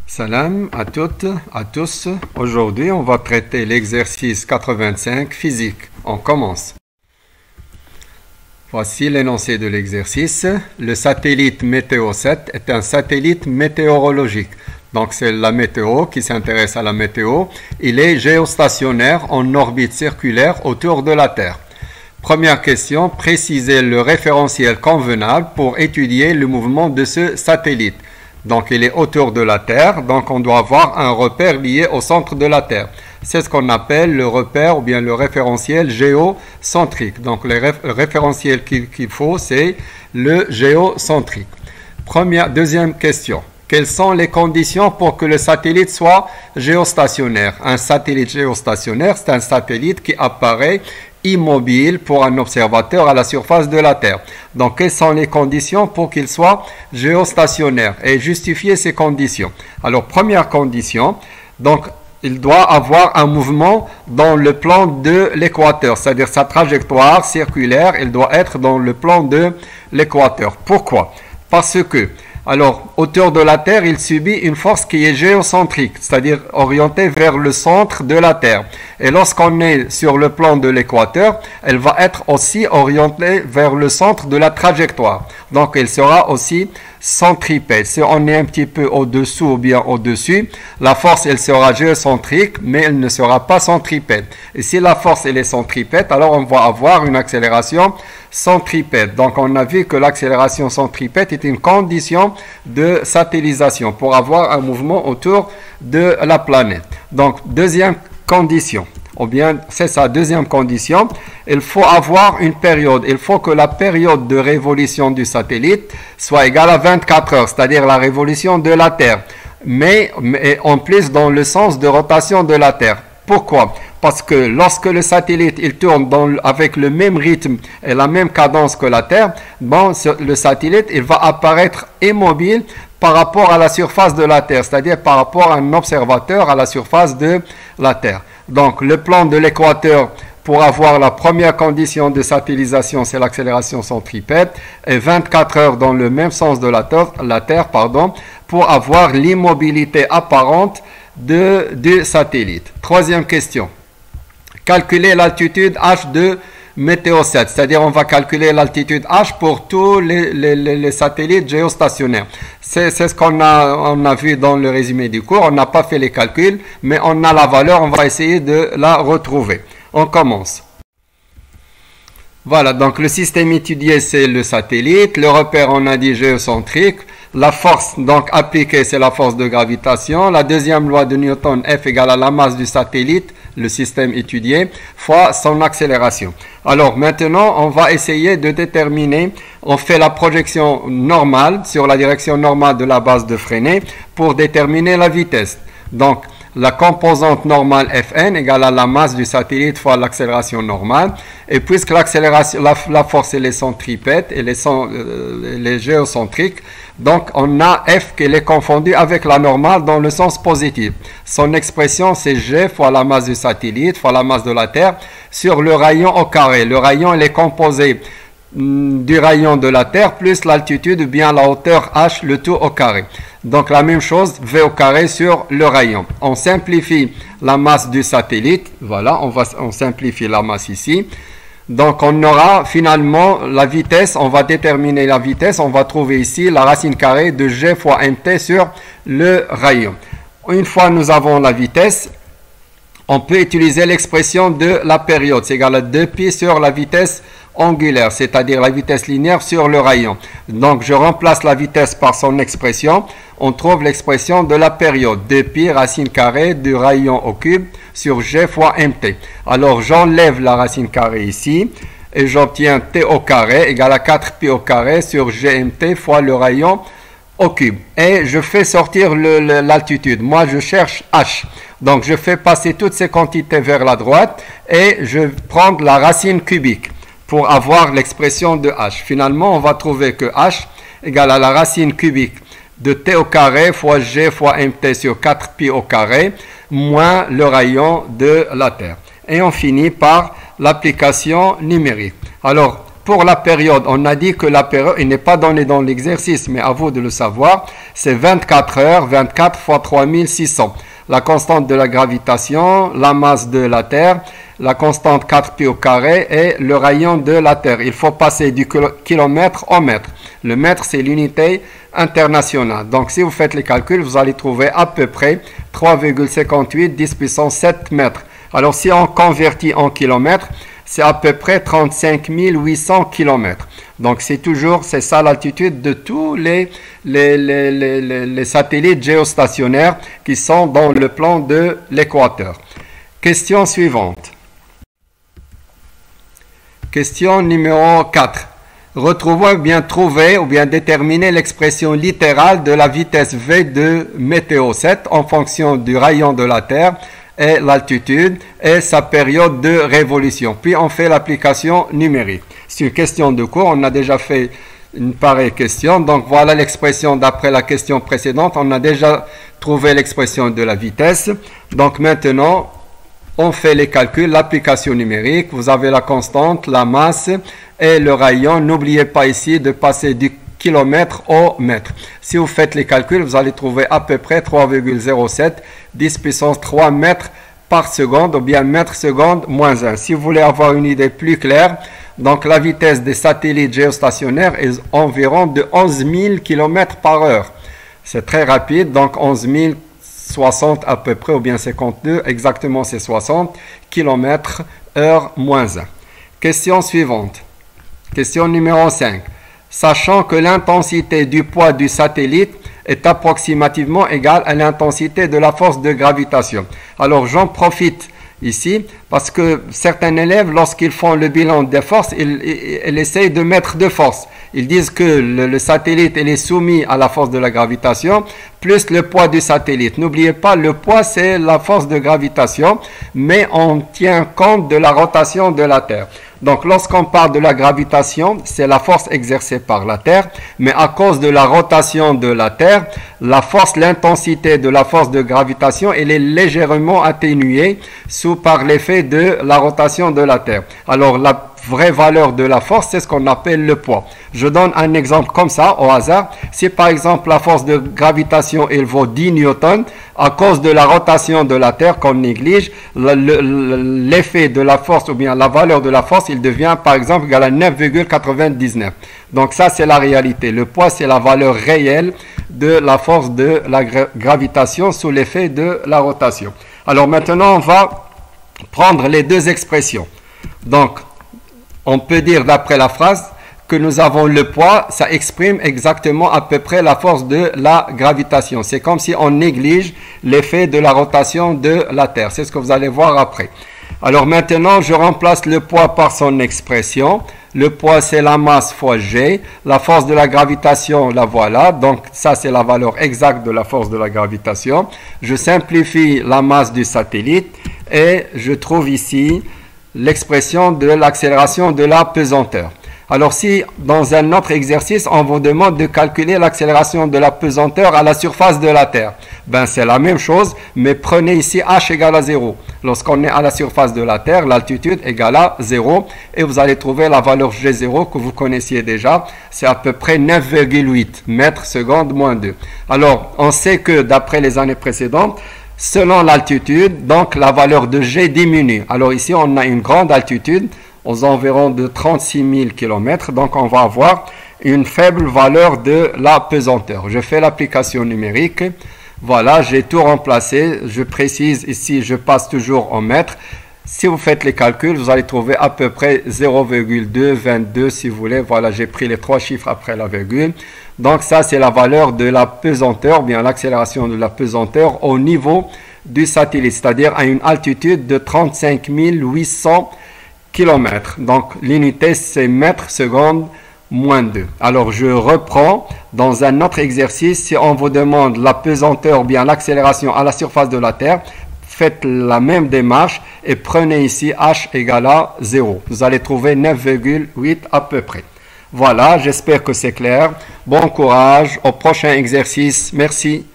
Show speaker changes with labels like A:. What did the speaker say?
A: Salam à toutes, à tous. Aujourd'hui, on va traiter l'exercice 85 physique. On commence. Voici l'énoncé de l'exercice. Le satellite Météo-7 est un satellite météorologique. Donc, c'est la météo qui s'intéresse à la météo. Il est géostationnaire en orbite circulaire autour de la Terre. Première question, précisez le référentiel convenable pour étudier le mouvement de ce satellite. Donc, il est autour de la Terre, donc on doit avoir un repère lié au centre de la Terre. C'est ce qu'on appelle le repère ou bien le référentiel géocentrique. Donc, le référentiel qu'il faut, c'est le géocentrique. Deuxième question. Quelles sont les conditions pour que le satellite soit géostationnaire? Un satellite géostationnaire, c'est un satellite qui apparaît immobile pour un observateur à la surface de la Terre. Donc, quelles sont les conditions pour qu'il soit géostationnaire et justifier ces conditions? Alors, première condition, donc, il doit avoir un mouvement dans le plan de l'équateur, c'est-à-dire sa trajectoire circulaire, il doit être dans le plan de l'équateur. Pourquoi? Parce que, alors, autour de la Terre, il subit une force qui est géocentrique, c'est-à-dire orientée vers le centre de la Terre. Et lorsqu'on est sur le plan de l'équateur, elle va être aussi orientée vers le centre de la trajectoire. Donc, elle sera aussi centripète. Si on est un petit peu au-dessous ou bien au-dessus, la force, elle sera géocentrique, mais elle ne sera pas centripète. Et si la force, elle est centripète, alors on va avoir une accélération centripète. Donc, on a vu que l'accélération centripète est une condition de satellisation pour avoir un mouvement autour de la planète. Donc, deuxième condition, ou bien c'est sa deuxième condition, il faut avoir une période, il faut que la période de révolution du satellite soit égale à 24 heures, c'est-à-dire la révolution de la Terre, mais en plus dans le sens de rotation de la Terre. Pourquoi? Parce que lorsque le satellite il tourne avec le même rythme et la même cadence que la Terre, bon, le satellite il va apparaître immobile par rapport à la surface de la Terre, c'est-à-dire par rapport à un observateur à la surface de la Terre. Donc, le plan de l'équateur, pour avoir la première condition de satellisation, c'est l'accélération centripète, et 24 heures dans le même sens de la Terre, pour avoir l'immobilité apparente du satellite. Troisième question. Calculer l'altitude H de Météo-7, c'est-à-dire on va calculer l'altitude H pour tous les satellites géostationnaires. C'est ce qu'on a vu dans le résumé du cours. On n'a pas fait les calculs, mais on a la valeur, on va essayer de la retrouver. On commence. Voilà, donc le système étudié, c'est le satellite. Le repère, on a dit géocentrique. La force donc appliquée, c'est la force de gravitation. La deuxième loi de Newton, F égale à la masse du satellite, le système étudié, fois son accélération. Alors maintenant, on va essayer de déterminer, on fait la projection normale sur la direction normale de la base de freinée pour déterminer la vitesse. Donc, la composante normale Fn égale à la masse du satellite fois l'accélération normale. Et puisque l'accélération, la force elle est centripète, elle est géocentrique, donc on a F qui est confondue avec la normale dans le sens positif. Son expression c'est G fois la masse du satellite fois la masse de la Terre sur le rayon au carré. Le rayon il est composé du rayon de la Terre plus l'altitude ou bien la hauteur h, le tout au carré. Donc la même chose, v au carré sur le rayon. On simplifie la masse du satellite, voilà, on simplifie la masse ici. Donc on aura finalement la vitesse, on va déterminer la vitesse, on va trouver ici la racine carrée de g fois mt sur le rayon. Une fois nous avons la vitesse, on peut utiliser l'expression de la période, c'est égal à 2π sur la vitesse angulaire, c'est-à-dire la vitesse linéaire sur le rayon. Donc, je remplace la vitesse par son expression. On trouve l'expression de la période. 2π racine carrée du rayon au cube sur g fois mt. Alors, j'enlève la racine carrée ici et j'obtiens t au carré égale à 4π au carré sur gmt fois le rayon au cube. Et je fais sortir l'altitude. Moi, je cherche h. Donc, je fais passer toutes ces quantités vers la droite et je prends la racine cubique pour avoir l'expression de h. Finalement, on va trouver que h égale à la racine cubique de t au carré fois g fois mt sur 4π au carré moins le rayon de la Terre. Et on finit par l'application numérique. Alors, pour la période, on a dit que la période, il n'est pas donné dans l'exercice, mais à vous de le savoir, c'est 24 heures, 24 fois 3600. La constante de la gravitation, la masse de la Terre, la constante 4pi au carré et le rayon de la Terre. Il faut passer du kilomètre au mètre. Le mètre, c'est l'unité internationale. Donc, si vous faites les calculs, vous allez trouver à peu près 3,58 10 puissance 7 mètres. Alors, si on convertit en kilomètres, c'est à peu près 35 800 km. Donc, c'est ça l'altitude de tous les satellites géostationnaires qui sont dans le plan de l'équateur. Question suivante. Question numéro 4. Retrouvons ou bien trouver ou bien déterminer l'expression littérale de la vitesse V de météo 7 en fonction du rayon de la Terre et l'altitude et sa période de révolution. Puis on fait l'application numérique. C'est une question de cours, on a déjà fait une pareille question. Donc voilà l'expression d'après la question précédente. On a déjà trouvé l'expression de la vitesse. Donc maintenant, on fait les calculs, l'application numérique. Vous avez la constante, la masse et le rayon. N'oubliez pas ici de passer du kilomètre au mètre. Si vous faites les calculs, vous allez trouver à peu près 3,07 10 puissance 3 mètres par seconde ou bien mètre seconde moins 1. Si vous voulez avoir une idée plus claire, donc la vitesse des satellites géostationnaires est environ de 11 000 km par heure. C'est très rapide, donc 11 060 à peu près ou bien 52, exactement c'est 60 km heure moins 1. Question suivante. Question numéro 5. Sachant que l'intensité du poids du satellite est approximativement égale à l'intensité de la force de gravitation. Alors j'en profite ici parce que certains élèves, lorsqu'ils font le bilan des forces, ils essayent de mettre de force. Ils disent que le satellite il est soumis à la force de la gravitation plus le poids du satellite. N'oubliez pas, le poids c'est la force de gravitation, mais on tient compte de la rotation de la Terre. Donc lorsqu'on parle de la gravitation, c'est la force exercée par la Terre, mais à cause de la rotation de la Terre, la force, l'intensité de la force de gravitation, elle est légèrement atténuée par l'effet de la rotation de la Terre. Alors la vraie valeur de la force, c'est ce qu'on appelle le poids. Je donne un exemple comme ça, au hasard. Si par exemple la force de gravitation, elle vaut 10 newtons, à cause de la rotation de la Terre qu'on néglige, l'effet de la force ou bien la valeur de la force, il devient par exemple égal à 9,99. Donc ça, c'est la réalité. Le poids, c'est la valeur réelle de la force de la gravitation sous l'effet de la rotation. Alors maintenant, on va prendre les deux expressions. Donc, on peut dire d'après la phrase que nous avons le poids, ça exprime exactement à peu près la force de la gravitation. C'est comme si on néglige l'effet de la rotation de la Terre. C'est ce que vous allez voir après. Alors maintenant, je remplace le poids par son expression. Le poids, c'est la masse fois G. La force de la gravitation, la voilà. Donc, ça, c'est la valeur exacte de la force de la gravitation. Je simplifie la masse du satellite et je trouve ici l'expression de l'accélération de la pesanteur. Alors si dans un autre exercice, on vous demande de calculer l'accélération de la pesanteur à la surface de la Terre, ben c'est la même chose, mais prenez ici h égale à 0. Lorsqu'on est à la surface de la Terre, l'altitude égale à 0 et vous allez trouver la valeur G0 que vous connaissiez déjà, c'est à peu près 9,8 mètres seconde moins 2. Alors on sait que d'après les années précédentes, selon l'altitude, donc la valeur de G diminue. Alors ici, on a une grande altitude, aux environs de 36 000 km. Donc, on va avoir une faible valeur de la pesanteur. Je fais l'application numérique. Voilà, j'ai tout remplacé. Je précise ici, je passe toujours en mètres. Si vous faites les calculs, vous allez trouver à peu près 0,222 si vous voulez. Voilà, j'ai pris les 3 chiffres après la virgule. Donc ça, c'est la valeur de la pesanteur, bien l'accélération de la pesanteur au niveau du satellite, c'est-à-dire à une altitude de 35 800 km. Donc l'unité, c'est mètres seconde moins 2. Alors je reprends dans un autre exercice. Si on vous demande la pesanteur, bien l'accélération à la surface de la Terre, faites la même démarche et prenez ici h égale à 0. Vous allez trouver 9,8 à peu près. Voilà, j'espère que c'est clair. Bon courage, au prochain exercice. Merci.